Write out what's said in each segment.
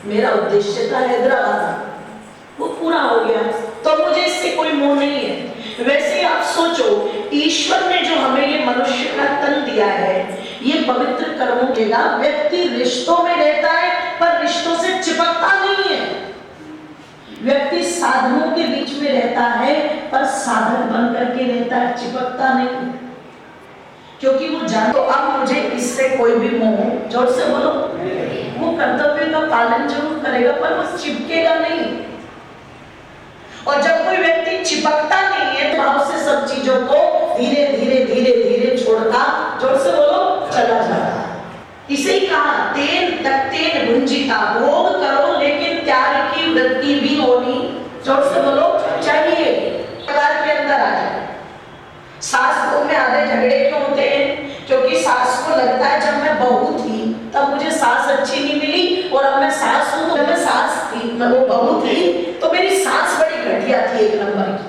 मेरा उद्देश्य था हैदराबाद, वो पूरा हो गया, तो मुझे इससे कोई मोह नहीं है। वैसे ही आप सोचो, ईश्वर ने जो हमें ये मनुष्य का तन दिया है, ये पवित्र कर्मों के ना, व्यक्ति रिश्तों में रहता है पर रिश्तों से चिपकता नहीं है। व्यक्ति साधनों के बीच में रहता है पर साधन बन करके रहता है, चिपकता नहीं, क्योंकि वो जान। तो अब मुझे इससे कोई भी मोह, जोर से बोलो, वो कर्तव्य का पालन जरूर करेगा पर वो चिपकेगा नहीं। और जब कोई व्यक्ति चिपकता नहीं है, भाव से सब चीजों को धीरे धीरे धीरे धीरे छोड़ता, जोर से बोलो, चला जाता। इसे ही कहा तेन तक्तेन भुंजिता, भोग करो लेकिन त्याग की वृत्ति भी होनी, जोर से बोलो, चाहिए। परिवार के अंदर आ जाए, सास बहू में आधे झगड़े क्यों होते हैं? क्योंकि सास को लगता है जब मैं बहू थी तब मुझे सास अच्छी नहीं मिली, और अब मैं सास हूं, जब मैं सास थी, मैं वो बहू थी तो मेरी सास बड़ी घटिया थी, एक नंबर की,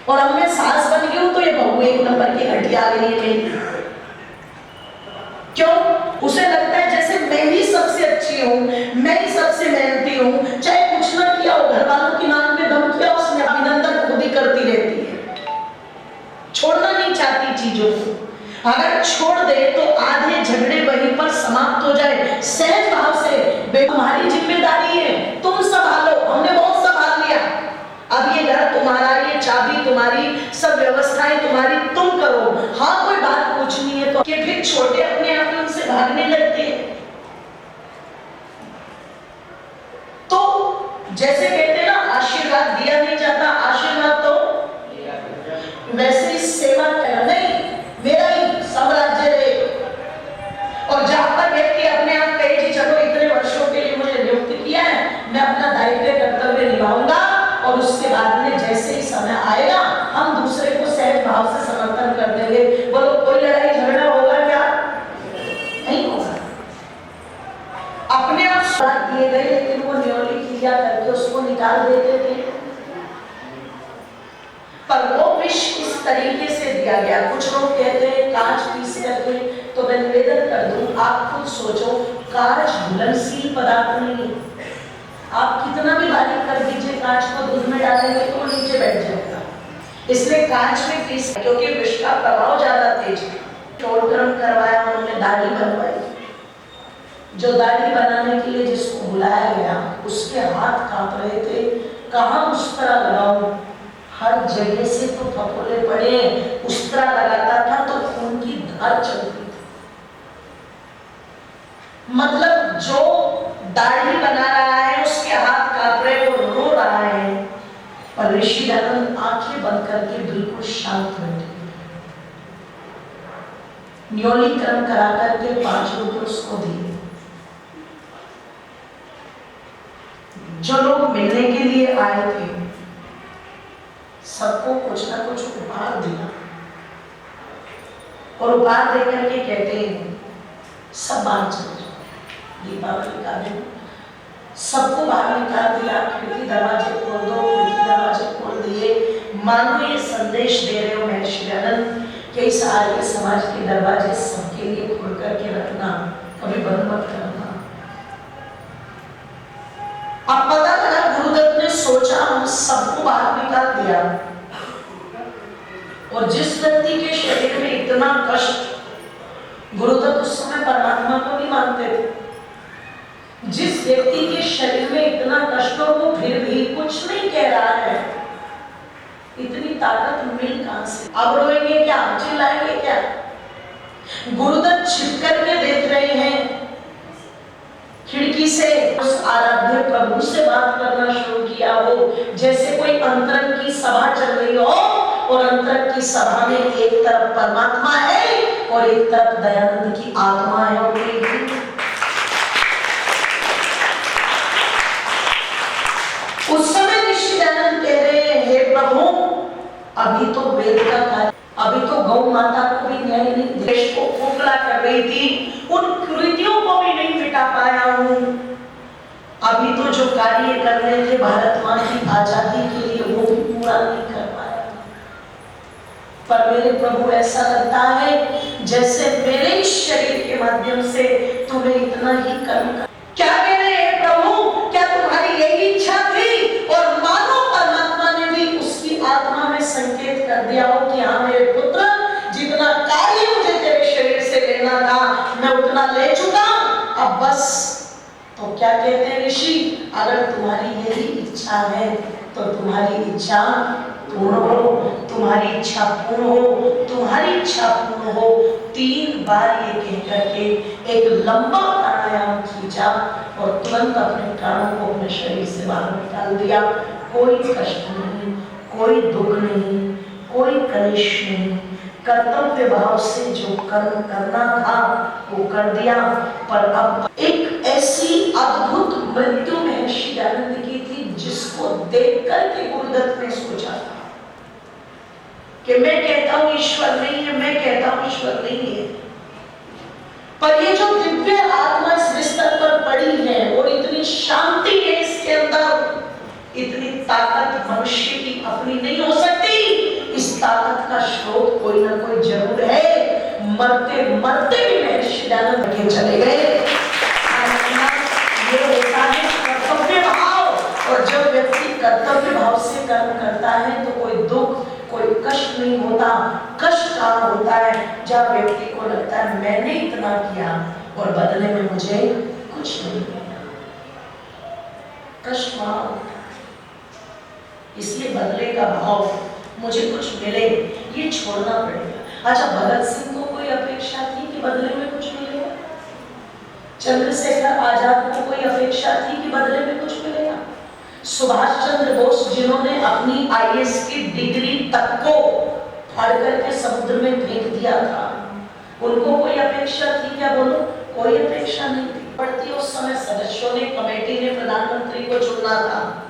और अब मैं सास बन गई हूं तो ये बहू एक नंबर की घटिया गई है मेरी। क्यों? उसे लगता है जैसे मैं ही सबसे अच्छी हूं, मैं ही सबसे मेहनती हूं, चाहे कुछ ना किया हो, घर वालों की नाक में दम किया, उसने अभिनंदन खुद ही करती रहती है, छोड़ना नहीं चाहती चीजों को। अगर छोड़ दे तो आधे झगड़े वहीं पर समाप्त हो जाए, सहज भाव से, तुम्हारी जिम्मेदारी है, तुम संभालो, हमने बहुत संभाल लिया, अब ये घर तुम्हारा, ये चाबी तुम्हारी, सब व्यवस्थाएं तुम्हारी, तुम करो। हाँ, कोई बात पूछनी है तो कि फिर छोटे अपने आप उनसे भागने लगते हैं। तो जैसे कहते हैं ना, आशीर्वाद दिया नहीं जाता, आशीर्वाद तो वैसे ही सेवा करना, नहीं मेरा ही साम्राज्य है। और जहां पर व्यक्ति अपने आप कहे कि चलो इतने वर्षों के लिए मुझे नियुक्त किया है, मैं अपना दायित्व कर्तव्य निभाऊंगा, और उसके बाद में जैसे ही समय आएगा हम दूसरे को सहज भाव से समर्थन कर देंगे। बोलो, कोई लड़ाई झगड़ा होगा क्या? नहीं होगा। अपने आप स्वाद दिए गए, लेकिन वो न्योली क्रिया करके उसको निकाल देते थे, पर वो विष इस तरीके से दिया गया। कुछ लोग कहते हैं कांच पीस करके, तो मैं निवेदन कर दूं, आप खुद सोचो, कांच घुलनशील पदार्थ नहीं, आप कितना भी बारीक कर दीजिए कांच को, दूध में डालेंगे तो नीचे बैठ जाएगा, इसलिए कांच में पीस, क्योंकि विष का प्रभाव ज्यादा तेज है। टोलक्रम करवाया, उन्होंने दाढ़ी बनवाई, जो दाढ़ी बनाने के लिए जिसको बुलाया गया उसके हाथ कांप रहे थे, कहाँ उस्तरा लगाऊं, हर जगह से तो फफोले पड़े, उस्तरा लगाता था तो खून की धार चलती थी। मतलब जो दाढ़ी बना रहा है उसके हाथ कांप रहे, वो रो रहा है, पर ऋषि दयानंद आंखें बंद करके बिल्कुल शांत बैठे। न्योली कर्म करा करके 5 रुपए उसको दिए। जो लोग मिलने के लिए आए थे सबको कुछ ना कुछ उपहार दिया, और उपहार देकर के कहते हैं सब बाहर चले जाओ, दीपावली का दिन, सबको बाहर निकाल दिया, खिड़की दरवाजे खोल दो, खिड़की दरवाजे खोल दिए, मानो ये संदेश दे रहे हो महर्षि दयानंद कि इस आर्य समाज के दरवाजे सबके लिए खोल करके रखना, कभी बंद मत करना। अब पता लगा गुरुदत्त ने सोचा हम सबको बाहर निकाल दिया, और जिस व्यक्ति के शरीर में इतना कष्ट, गुरुदत्त उस समय परमात्मा को नहीं मानते थे, जिस व्यक्ति के शरीर में इतना कष्ट और वो फिर भी कुछ नहीं कह रहा है, इतनी ताकत मिली कहां से? अब रोएंगे क्या, चिल्लाएंगे क्या? गुरुदत्त छिप करके देख रहे हैं, खिड़की से उस आराध्य प्रभु से बात करना शुरू किया हो, जैसे कोई अंतरंग की सभा चल रही हो, और अंतरंग की सभा में एक तरफ परमात्मा है और एक तरफ दयानंद की आत्मा है। और उस समय ऋषि दयानंद कह रहे हैं, हे प्रभु, अभी तो वेद का कार्य, अभी तो गौ माता को भी न्याय नहीं, देश को खोखला कर रही थी, उन कृतियों को भी नहीं मिटा पाया हूं, अभी तो जो कार्य कर रहे थे भारत मां की आजादी के लिए वो भी पूरा नहीं कर पाया। पर मेरे प्रभु, ऐसा लगता है जैसे मेरे शरीर के माध्यम से तुम्हें इतना ही कर्म कर। क्या कह रहे हैं प्रभु? तो क्या कहते हैं ऋषि, अगर तुम्हारी यही इच्छा है तो तुम्हारी इच्छा पूर्ण हो, तुम्हारी इच्छा पूर्ण हो, तुम्हारी इच्छा पूर्ण हो। 3 बार ये कह करके एक लंबा प्राणायाम खींचा और तुरंत अपने प्राणों को अपने शरीर से बाहर निकाल दिया। कोई कष्ट नहीं, कोई दुख नहीं, कोई कलेश नहीं। कर्तव्य भाव से जो कर्म करना था वो कर दिया। पर अब एक ऐसी अद्भुत मृत्यु महर्षि दयानंद की थी जिसको देख करके गुरुदत्त ने सोचा था कि मैं कहता हूं ईश्वर नहीं है, मैं कहता हूं ईश्वर नहीं है, पर ये जो दिव्य आत्मा इस बिस्तर पर पड़ी है और इतनी शांति है इसके अंदर, इतनी ताकत मनुष्य की अपनी नहीं हो सकती। इस ताकत का स्रोत कोई ना कोई जरूर है। मरते मरते भी महर्षि दयानंद के चले गए। ये होता है कर्तव्य भाव। और जब व्यक्ति कर्तव्य भाव से कर्म करता है तो कोई दुख, कोई कष्ट नहीं होता। कष्ट कहाँ होता है, जब व्यक्ति को लगता है मैंने इतना किया और बदले में मुझे कुछ नहीं मिला। कष्ट वहां होता है। इसलिए बदले का भाव, मुझे कुछ मिले, ये छोड़ना पड़ेगा। अच्छा, भगत सिंह को कोई अपेक्षा थी कि बदले में कुछ मिलेगा? चंद्रशेखर आजाद को कोई अपेक्षा थी कि बदले में कुछ मिलेगा? सुभाष चंद्र बोस जिन्होंने अपनी IAS की डिग्री तक को फाड़ करके समुद्र में फेंक दिया था, उनको कोई अपेक्षा थी क्या? बोलो, कोई अपेक्षा नहीं थी। पड़ती उस समय सदस्यों ने, कमेटी ने प्रधानमंत्री को चुनना था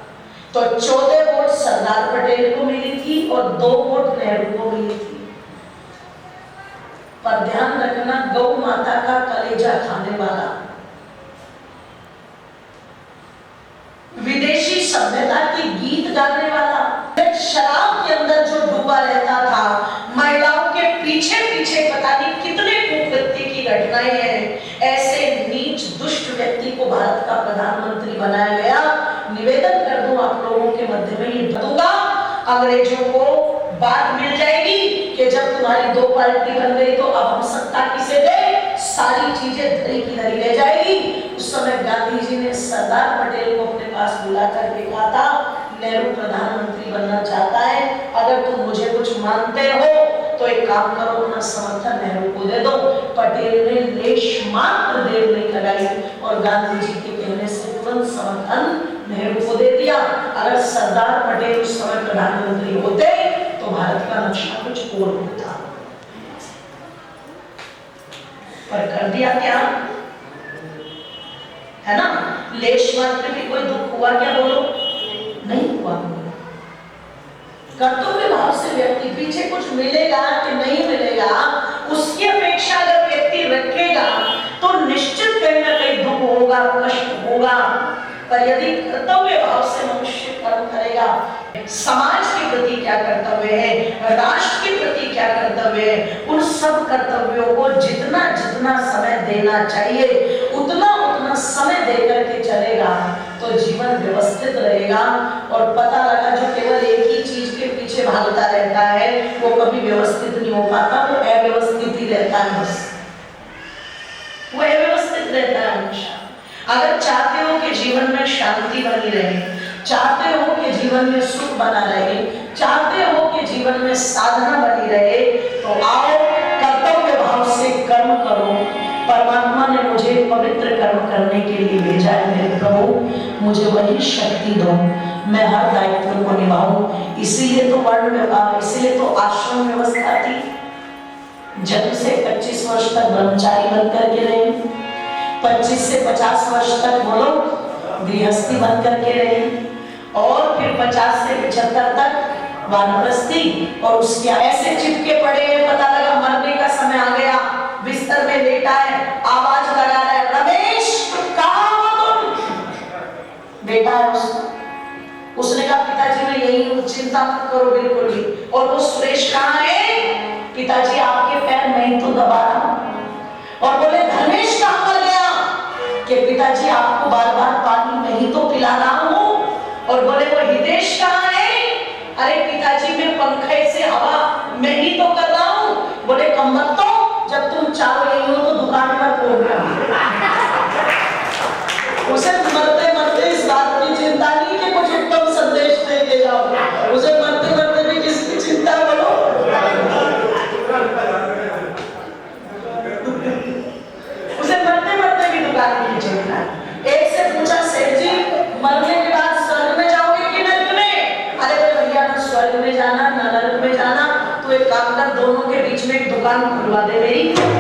तो 14 वोट सरदार पटेल को मिली थी और 2 वोट नेहरू को मिली थी। पर ध्यान रखना, गौ माता का कलेजा खाने वाला, विदेशी सभ्यता के गीत गाने वाला, शराब के अंदर जो डूबा रहता था, महिलाओं के पीछे पीछे पता नहीं कितने कुकृत्य की घटनाएं हैं, ऐसे नीच दुष्ट व्यक्ति को भारत का प्रधानमंत्री बनाया गया। निवेदन कर दूं आप लोगों के मध्य में ये दूंगा, अंग्रेजों को बात मिल जाएगी कि जब तुम्हारी 2 पार्टी बन गई तो अब हम सत्ता किसे दे, सारी चीजें धरी की धरी रह जाएगी। उस समय गांधी जी ने सरदार पटेल को अपने पास बुला करके कहा था, नेहरू प्रधानमंत्री बनना चाहता है, अगर तुम मुझे कुछ मानते हो तो एक काम करो, अपना समर्थन नेहरू को दे दो। पटेल ने लेश मात्र देर नहीं लगाई और गांधी जी के कहने से तुरंत समर्थन नेहरू को दे दिया। अगर सरदार पटेल उस समय प्रधानमंत्री होते तो भारत का नक्शा कुछ और होता, पर कर दिया क्या, है ना? लेश मात्र भी कोई दुख हुआ क्या? बोलो, नहीं हुआ। कर्तव्य भाव से व्यक्ति, पीछे कुछ मिलेगा कि नहीं मिलेगा उसकी अपेक्षा अगर व्यक्ति रखेगा तो निश्चित कहीं ना कहीं दुख होगा, कष्ट होगा। पर यदि कर्तव्य भाव से मनुष्य कर्म करेगा, समाज के प्रति क्या कर्तव्य है, राष्ट्र के प्रति क्या कर्तव्य है, उन सब कर्तव्यों को जितना जितना समय देना चाहिए उतना उतना समय देकर के चलेगा तो जीवन व्यवस्थित रहेगा। और पता लगा जो केवल एक ही चीज के पीछे भागता रहता है वो कभी व्यवस्थित नहीं हो पाता, वो अव्यवस्थित ही रहता है, बस वो अव्यवस्थित रहता है हमेशा। अगर चाहते हो कि जीवन में शांति बनी रहे, चाहते हो कि जीवन में सुख बना रहे, चाहते हो कि जीवन में साधना बनी रहे, तो आओ कर्तव्य भाव से कर्म करो। परमात्मा ने मुझे पवित्र कर्म करने के लिए भेजा है। मेरे प्रभु मुझे वही शक्ति दो, मैं हर दायित्व को निभाऊं। इसीलिए तो इसीलिए तो आश्रम व्यवस्था थी। जन्म से 25 वर्ष तक ब्रह्मचारी बन करके रहे, 25 से 50 वर्ष तक बोलो गृहस्थी बन करके रहे, और फिर 50 से 75 तक वानप्रस्थी, और उसके ऐसे चिपके पड़े हैं, पता लगा मरने का समय आ गया, बिस्तर में लेटा है, आवाज लगा रहा है, रमेश कहाँ हो तुम? बेटा है उसने कहा पिताजी मैं यही हूँ, चिंता मत करो बिल्कुल भी। और वो सुरेश कहाँ है? पिताजी आपके पैर नहीं तो दबा रहा हूं। और बोले धर्मेश कहाँ मर गया? कि पिताजी आपको बार बार पानी नहीं तो पिला रहा हूँ। और बोले वो हितेश कहाँ है? अरे पिताजी मैं पंखे से हवा मैं ही तो कर रहा हूँ। बोले कम्बत तो जब तुम चाहो यही हो तो दुकान पर पहुंच गया। उसे दुकान खुलवा दे मेरी,